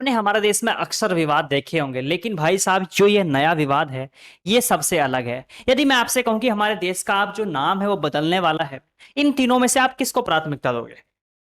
आपने हमारे देश में अक्सर विवाद देखे होंगे, लेकिन भाई साहब जो ये नया विवाद है ये सबसे अलग है। यदि मैं आपसे कहूं कि हमारे देश का आप जो नाम है वो बदलने वाला है, इन तीनों में से आप किसको प्राथमिकता दोगे?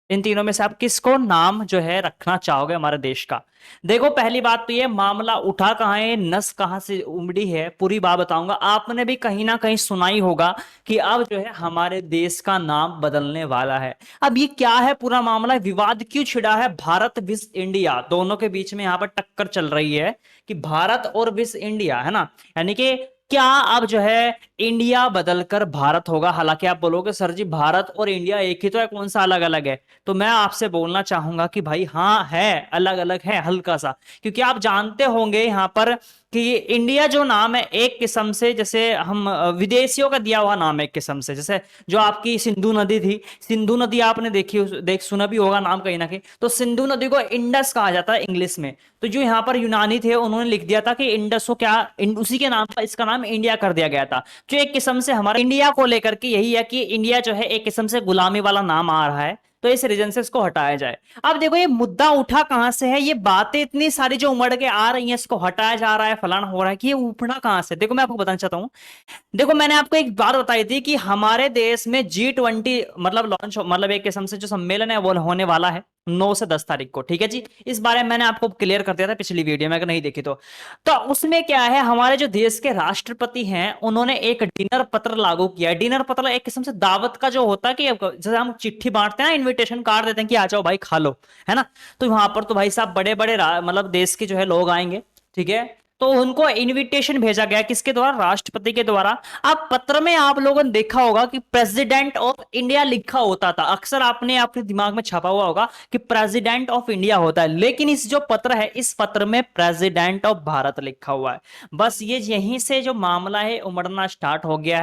इन तीनों में से आप किसको नाम जो है रखना चाहोगे हमारे देश का? देखो, पहली बात तो ये मामला उठा कहाँ है, नस कहाँ से उमड़ी है, पूरी बात बताऊंगा। आपने भी कहीं ना कहीं सुना ही होगा कि अब जो है हमारे देश का नाम बदलने वाला है। अब ये क्या है पूरा मामला, विवाद क्यों छिड़ा है? भारत विस इंडिया दोनों के बीच में यहाँ पर टक्कर चल रही है कि भारत और विस इंडिया, है ना, यानी कि क्या अब जो है इंडिया बदलकर भारत होगा? हालांकि आप बोलोगे सर जी भारत और इंडिया एक ही तो है, कौन सा अलग अलग है? तो मैं आपसे बोलना चाहूंगा कि भाई हाँ है, अलग अलग है हल्का सा। क्योंकि आप जानते होंगे यहाँ पर कि इंडिया जो नाम है एक किस्म से, जैसे हम विदेशियों का दिया हुआ नाम है एक किस्म से। जैसे जो आपकी सिंधु नदी थी, सिंधु नदी आपने देखी, देख सुना भी होगा नाम कहीं ना कहीं, तो सिंधु नदी को इंडस कहा जाता है इंग्लिश में। तो जो यहाँ पर यूनानी थे उन्होंने लिख दिया था कि इंडस को क्या उसी के नाम पर इसका नाम इंडिया कर दिया गया था। जो एक किस्म से हमारा इंडिया को लेकर के यही है कि इंडिया जो है एक किस्म से गुलामी वाला नाम आ रहा है, तो इस रीजन से इसको हटाया जाए। अब देखो ये मुद्दा उठा कहां से है, ये बातें इतनी सारी जो उमड़ के आ रही हैं, इसको हटाया जा रहा है फलाना हो रहा है, कि ये उपड़ा कहां से? देखो मैं आपको बताना चाहता हूं। देखो मैंने आपको एक बात बताई थी कि हमारे देश में G20 मतलब लॉन्च, मतलब एक किस्म से जो सम्मेलन है वो होने वाला है 9 से 10 तारीख को, ठीक है जी। इस बारे में मैंने आपको क्लियर कर दिया था पिछली वीडियो में, अगर नहीं देखी तो उसमें क्या है, हमारे जो देश के राष्ट्रपति हैं उन्होंने एक डिनर पत्र लागू किया है। डिनर पत्र एक किस्म से दावत का जो होता है कि जैसे हम चिट्ठी बांटते हैं ना, इन्विटेशन कार्ड देते हैं कि आ जाओ भाई खा लो, है ना। तो वहां पर तो भाई साहब बड़े बड़े मतलब देश के जो है लोग आएंगे, ठीक है। तो उनको इनविटेशन भेजा गया, किसके द्वारा? राष्ट्रपति के द्वारा। अब पत्र में आप लोगों ने देखा होगा कि प्रेसिडेंट ऑफ इंडिया लिखा होता था, अक्सर आपने अपने दिमाग में छपा हुआ होगा कि प्रेसिडेंट ऑफ इंडिया होता है, लेकिन इस जो पत्र है इस पत्र में प्रेसिडेंट ऑफ भारत लिखा हुआ है। बस ये यहीं से जो मामला है उमड़ना स्टार्ट हो गया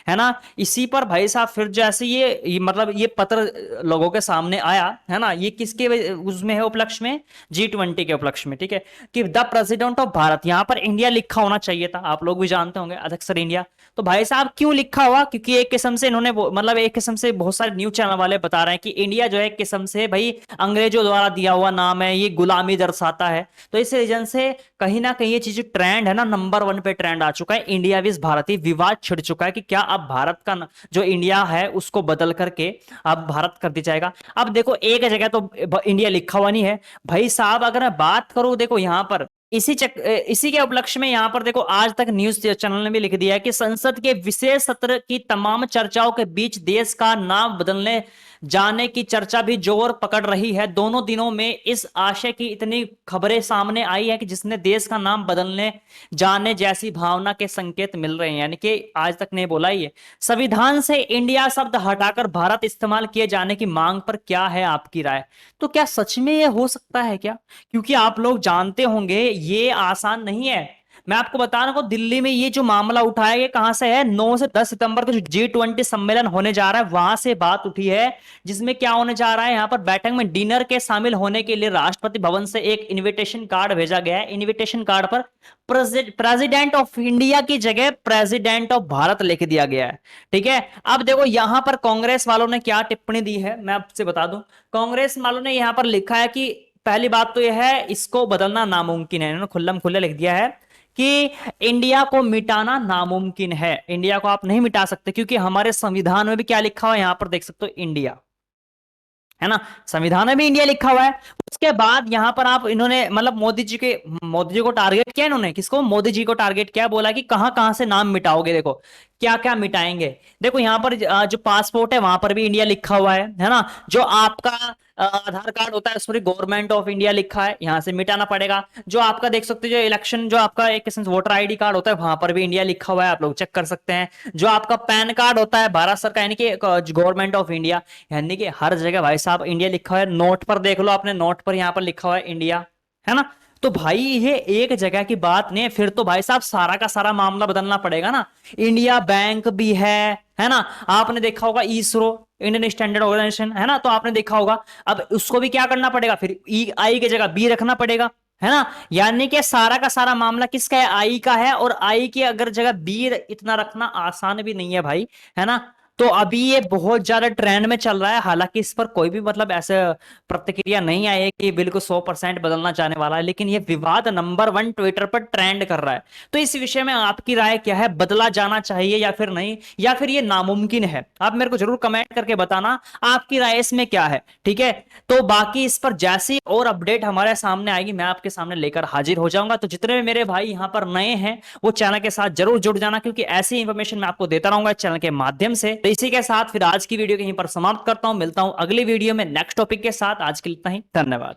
है ना। इसी पर भाई साहब फिर जैसे मतलब ये पत्र लोगों के सामने आया, है ना, ये किसके उसमें है, उपलक्ष्य में, G20 के उपलक्ष्य में, ठीक है, कि द प्रेसिडेंट ऑफ भारत, यहां पर इंडिया लिखा होना चाहिए था, आप लोग भी जानते होंगे अध्यक्ष इंडिया। तो भाई साहब क्यों लिखा हुआ? क्योंकि एक किस्म से इन्होंने मतलब एक किस्म से बहुत सारे न्यूज चैनल वाले बता रहे हैं कि इंडिया जो है एक किस्म से भाई अंग्रेजों द्वारा दिया हुआ नाम है, ये गुलामी दर्शाता है। तो इस रीजन से कहीं ना कहीं ये चीज ट्रेंड है ना, नंबर 1 पे ट्रेंड आ चुका है, इंडिया विस भारतीय विवाद छिड़ चुका है कि क्या अब भारत का जो इंडिया है उसको बदल करके अब भारत कर दिया जाएगा। अब देखो एक जगह तो इंडिया लिखा हुआ नहीं है भाई साहब, अगर मैं बात करूं, देखो यहां पर इसी के उपलक्ष्य में यहां पर देखो आज तक न्यूज चैनल ने भी लिख दिया है कि संसद के विशेष सत्र की तमाम चर्चाओं के बीच देश का नाम बदलने जाने की चर्चा भी जोर पकड़ रही है। दोनों दिनों में इस आशय की इतनी खबरें सामने आई है कि जिसने देश का नाम बदलने जाने जैसी भावना के संकेत मिल रहे हैं, यानी कि आज तक नहीं बोला ही है। संविधान से इंडिया शब्द हटाकर भारत इस्तेमाल किए जाने की मांग पर क्या है आपकी राय? तो क्या सच में ये हो सकता है क्या? क्योंकि आप लोग जानते होंगे ये आसान नहीं है। मैं आपको बता रहा हूं दिल्ली में ये जो मामला उठाया ये कहां से है, 9 से 10 सितंबर को जो G20 सम्मेलन होने जा रहा है वहां से बात उठी है। जिसमें क्या होने जा रहा है, यहां पर बैठक में डिनर के शामिल होने के लिए राष्ट्रपति भवन से एक इनविटेशन कार्ड भेजा गया है। इनविटेशन कार्ड पर प्रेसिडेंट ऑफ इंडिया की जगह प्रेसिडेंट ऑफ भारत लिख दिया गया है, ठीक है। अब देखो यहां पर कांग्रेस वालों ने क्या टिप्पणी दी है मैं आपसे बता दूं। कांग्रेस वालों ने यहां पर लिखा है कि पहली बात तो यह है इसको बदलना नामुमकिन है, इन्होंने खुल्लम खुल्ला लिख दिया है कि इंडिया को मिटाना नामुमकिन है, इंडिया को आप नहीं मिटा सकते, क्योंकि हमारे संविधान में भी क्या लिखा हुआ है यहां पर देख सकते हो, इंडिया, है ना, संविधान में भी इंडिया लिखा हुआ है। उसके बाद यहां पर आप इन्होंने मतलब मोदी जी को टारगेट किया, इन्होंने किसको? मोदी जी को टारगेट किया, बोला कि कहां कहां से नाम मिटाओगे, देखो क्या क्या मिटाएंगे। देखो यहां पर जो पासपोर्ट है वहां पर भी इंडिया लिखा हुआ है ना। जो आपका आधार कार्ड होता है उस पर गवर्नमेंट ऑफ इंडिया लिखा है, यहां से मिटाना पड़ेगा। जो आपका देख सकते हो जो इलेक्शन जो आपका एक किस्म से वोटर आईडी कार्ड होता है वहां पर भी इंडिया लिखा हुआ है, आप लोग चेक कर सकते हैं। जो आपका पैन कार्ड होता है भारत सरकार यानी कि गवर्नमेंट ऑफ इंडिया, यानी कि हर जगह भाई साहब इंडिया लिखा हुआ है। नोट पर देख लो, आपने नोट पर यहां पर लिखा हुआ है इंडिया, है ना। तो भाई ये एक जगह की बात नहीं है, फिर तो भाई साहब सारा का सारा मामला बदलना पड़ेगा ना। इंडिया बैंक भी है ना। आपने देखा होगा इसरो, इंडियन स्टैंडर्ड ऑर्गेनाइजेशन, है ना, तो आपने देखा होगा। अब उसको भी क्या करना पड़ेगा, फिर ई आई की जगह बी रखना पड़ेगा, है ना। यानी कि सारा का सारा मामला किसका है? आई का है। और आई की अगर जगह बी इतना रखना आसान भी नहीं है भाई, है ना। तो अभी ये बहुत ज्यादा ट्रेंड में चल रहा है, हालांकि इस पर कोई भी मतलब ऐसे प्रतिक्रिया नहीं आई है कि बिल्कुल 100% बदलना चाहने वाला है, लेकिन ये विवाद नंबर 1 ट्विटर पर ट्रेंड कर रहा है। तो इस विषय में आपकी राय क्या है, बदला जाना चाहिए या फिर नहीं, या फिर ये नामुमकिन है? आप मेरे को जरूर कमेंट करके बताना आपकी राय इसमें क्या है, ठीक है। तो बाकी इस पर जैसी और अपडेट हमारे सामने आएगी मैं आपके सामने लेकर हाजिर हो जाऊंगा। तो जितने भी मेरे भाई यहाँ पर नए हैं वो चैनल के साथ जरूर जुड़ जाना, क्योंकि ऐसी इंफॉर्मेशन मैं आपको देता रहूंगा चैनल के माध्यम से। तो इसी के साथ फिर आज की वीडियो यहीं पर समाप्त करता हूं, मिलता हूं अगली वीडियो में नेक्स्ट टॉपिक के साथ। आज के लिए इतना ही, धन्यवाद।